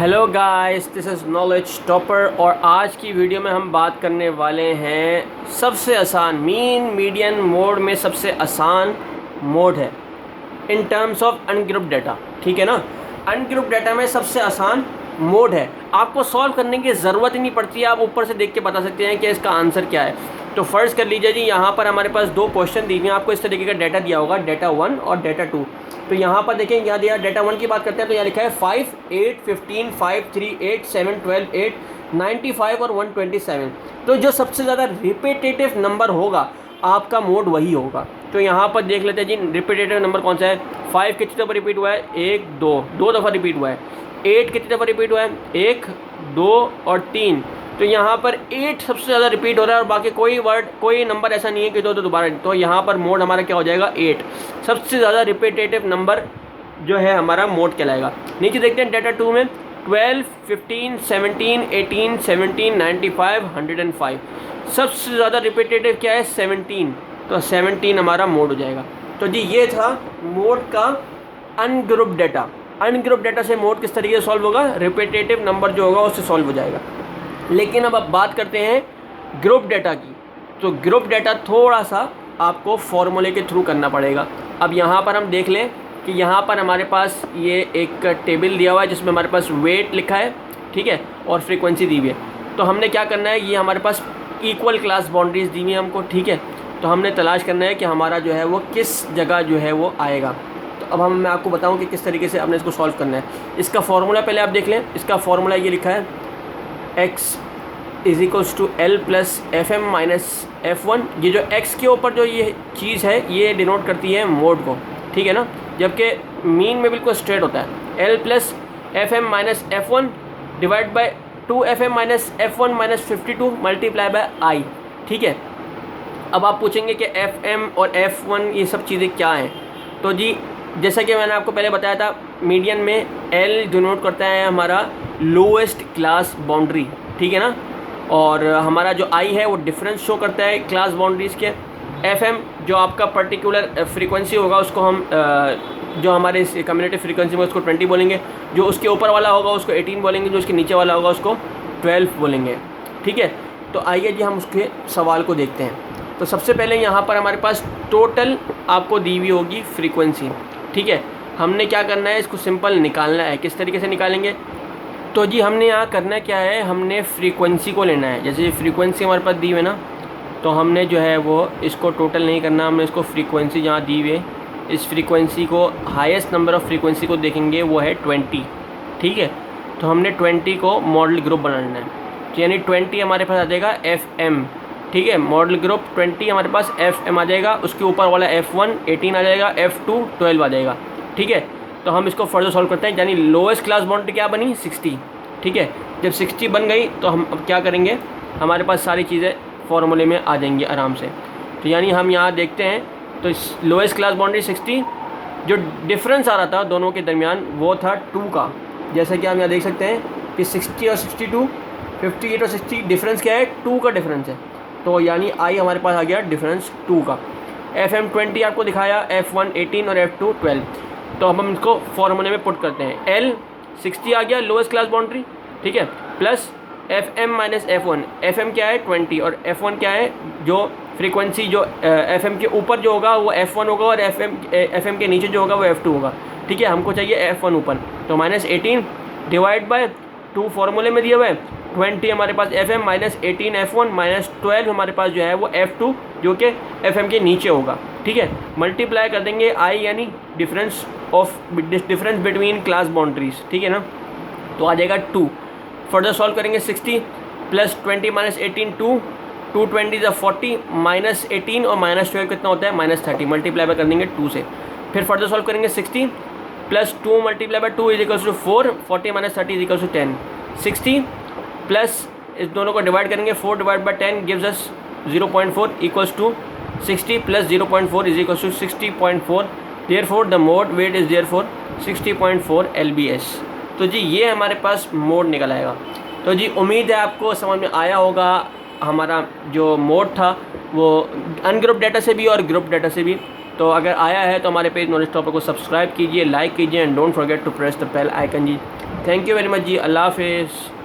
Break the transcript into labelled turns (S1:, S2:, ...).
S1: Hello guys, this is knowledge topper और आज की वीडियो में हम बात करने वाले हैं सबसे आसान मीन मीडियन मोड में सबसे आसान मोड है in terms of ungrouped data. ठीक है ना, अनग्रुप्ड डाटा में सबसे आसान मोड है। आपको सॉल्व करने की ज़रूरत ही नहीं पड़ती है, आप ऊपर से देख के बता सकते हैं कि इसका आंसर क्या है। तो फर्स्ट कर लीजिए जी, यहाँ पर हमारे पास दो क्वेश्चन दिए हुए हैं, आपको इस तरीके का डाटा दिया होगा, डाटा 1 और डाटा 2। तो यहाँ पर देखें, यहाँ दिया डाटा 1 की बात करते हैं तो यहाँ लिखा है 5, 8, 15, 5, 3, 8, 7, 12, 8, 95 और 127। तो जो सबसे ज़्यादा रिपीटेटिव नंबर होगा आपका मोड वही होगा। तो यहाँ पर देख लेते हैं जी, रिपीटेटिव नंबर कौन सा है। 5 कितनी दफ़ा रिपीट हुआ है? 1, 2 दफ़ा रिपीट हुआ है। 8 कितनी दफ़ा रिपीट हुआ है? 1, 2 और 3। तो यहाँ पर 8 सबसे ज़्यादा रिपीट हो रहा है और बाकी कोई नंबर ऐसा नहीं है कि तो दोबारा। तो यहाँ पर मोड हमारा क्या हो जाएगा? 8 सबसे ज़्यादा रिपीटेटिव नंबर जो है हमारा मोड कहलाएगा। नीचे देखते हैं डाटा 2 में 12, 15, 17, 18, 17, 95, 105। सबसे ज़्यादा रिपीटेटिव क्या है? 17। तो 17 हमारा मोड हो जाएगा। तो जी ये था मोड का अनग्रुप्ड डाटा। अनग्रुप्ड डाटा से मोड किस तरीके से सॉल्व होगा? रिपीटेटिव नंबर जो होगा उससे सॉल्व हो जाएगा। लेकिन अब बात करते हैं ग्रुप डाटा की। तो ग्रुप डाटा थोड़ा सा आपको फॉर्मूले के थ्रू करना पड़ेगा। अब यहाँ पर हम देख लें कि यहाँ पर हमारे पास ये एक टेबल दिया हुआ है जिसमें हमारे पास वेट लिखा है, ठीक है, और फ्रीक्वेंसी दी हुई है। तो हमने क्या करना है, ये हमारे पास इक्वल क्लास बाउंड्रीज दी हुई है हमको, ठीक है। तो हमने तलाश करना है कि हमारा जो है वो किस जगह जो है वो आएगा। तो अब मैं आपको बताऊँ कि किस तरीके से हमने इसको सॉल्व करना है। इसका फॉर्मूला पहले आप देख लें। इसका फॉर्मूला ये लिखा है, x is equals to L plus F M minus F1। ये जो x के ऊपर जो ये चीज़ है ये डिनोट करती है मोड को, ठीक है ना, जबकि मीन में बिल्कुल स्ट्रेट होता है। L plus F M minus F1 divide by 2FM minus F1 minus 52 multiply by I, ठीक है। अब आप पूछेंगे कि FM और F1 ये सब चीज़ें क्या हैं। तो जी जैसा कि मैंने आपको पहले बताया था, मीडियन में L डिनोट करता है हमारा लोएस्ट क्लास बाउंड्री, ठीक है ना, और हमारा जो I है वो डिफरेंस शो करता है क्लास बाउंड्रीज़ के। FM जो आपका पर्टिकुलर फ्रीक्वेंसी होगा उसको हम जो हमारे कम्युनिटी फ्रीक्वेंसी में उसको 20 बोलेंगे, जो उसके ऊपर वाला होगा उसको 18 बोलेंगे, जो उसके नीचे वाला होगा उसको 12 बोलेंगे, ठीक है। तो आइए जी हम उसके सवाल को देखते हैं। तो सबसे पहले यहाँ पर हमारे पास टोटल आपको दी हुई होगी फ्रीक्वेंसी, ठीक है। हमने क्या करना है, इसको सिंपल निकालना है। किस तरीके से निकालेंगे? तो जी हमने यहाँ करना क्या है, हमने फ्रीक्वेंसी को लेना है। जैसे फ्रीक्वेंसी हमारे पास दी हुई है ना, तो हमने जो है वो इसको टोटल नहीं करना, हमने इसको फ्रीक्वेंसी जहाँ दी हुई है, इस फ्रीक्वेंसी को हाईएस्ट नंबर ऑफ़ फ्रीक्वेंसी को देखेंगे वो है 20, ठीक है। तो हमने 20 को मॉडल ग्रुप बनाना है। तो यानी 20 हमारे पास आ जाएगा FM, ठीक है। मॉडल ग्रुप 20 हमारे पास FM आ जाएगा, उसके ऊपर वाला F1 18 आ जाएगा, F2 12 आ जाएगा, ठीक है। तो हम इसको फर्दर सॉल्व करते हैं। यानी लोएस्ट क्लास बाउंड्री क्या बनी? 60, ठीक है। जब 60 बन गई तो हम अब क्या करेंगे, हमारे पास सारी चीज़ें फॉर्मूले में आ जाएंगी आराम से। तो यानी हम यहाँ देखते हैं तो लोएस्ट क्लास बाउंड्री 60, जो डिफरेंस आ रहा था दोनों के दरमियान वो था 2 का। जैसा कि हम यहाँ देख सकते हैं कि 60 और 62, 58 और 60 डिफरेंस क्या है? 2 का डिफरेंस है। तो यानी I हमारे पास आ गया डिफरेंस 2 का। FM 20 आपको दिखाया, F1 18 और F2 12। तो अब हम इसको फॉर्मूले में पुट करते हैं। L 60 आ गया लोएस्ट क्लास बाउंड्री, ठीक है, plus FM minus F1। FM क्या है? 20 और F1 क्या है? जो फ्रीक्वेंसी जो FM के ऊपर जो होगा वो F1 होगा और FM के नीचे जो होगा वो F2 होगा, ठीक है। हमको चाहिए F1 ऊपर, तो माइनस 18 डिवाइड बाय 2 फॉर्मूले में दिया हुआ है। 20 हमारे पास FM माइनस 18 F1 माइनस 12 हमारे पास जो है वो F2 जो कि FM के नीचे होगा, ठीक है। मल्टीप्लाई कर देंगे I यानी डिफरेंस बिटवीन क्लास बाउंड्रीज, ठीक है ना। तो आ जाएगा 2। फर्दर सॉल्व करेंगे 60 प्लस 20 माइनस 18 2 20 इज़ 40 माइनस 18 और माइनस 12 कितना होता है? माइनस 30। मल्टीप्लाई बाय कर देंगे 2 से। फिर फर्दर सॉल्व करेंगे 60 plus 2 multiply by 2 is equals to 4, 40 minus 30 is equals to 10। 60 plus इस दोनों को डिवाइड करेंगे, 4 divide by 10 gives us 0.4 equals to 60 plus 0.4 is equals to 60.4। Therefore the mode weight is therefore 60.4 LBS। तो जी ये हमारे पास mode निकल आएगा। तो जी उम्मीद है आपको समझ में आया होगा हमारा जो मोड था वो अनग्रुप डाटा से भी और ग्रुप डाटा से भी। तो अगर आया है तो हमारे पेज नॉलेज टॉपर को सब्सक्राइब कीजिए, लाइक कीजिए and don't forget to press the bell icon ji. Thank you very much ji, अल्लाह हाफिज़।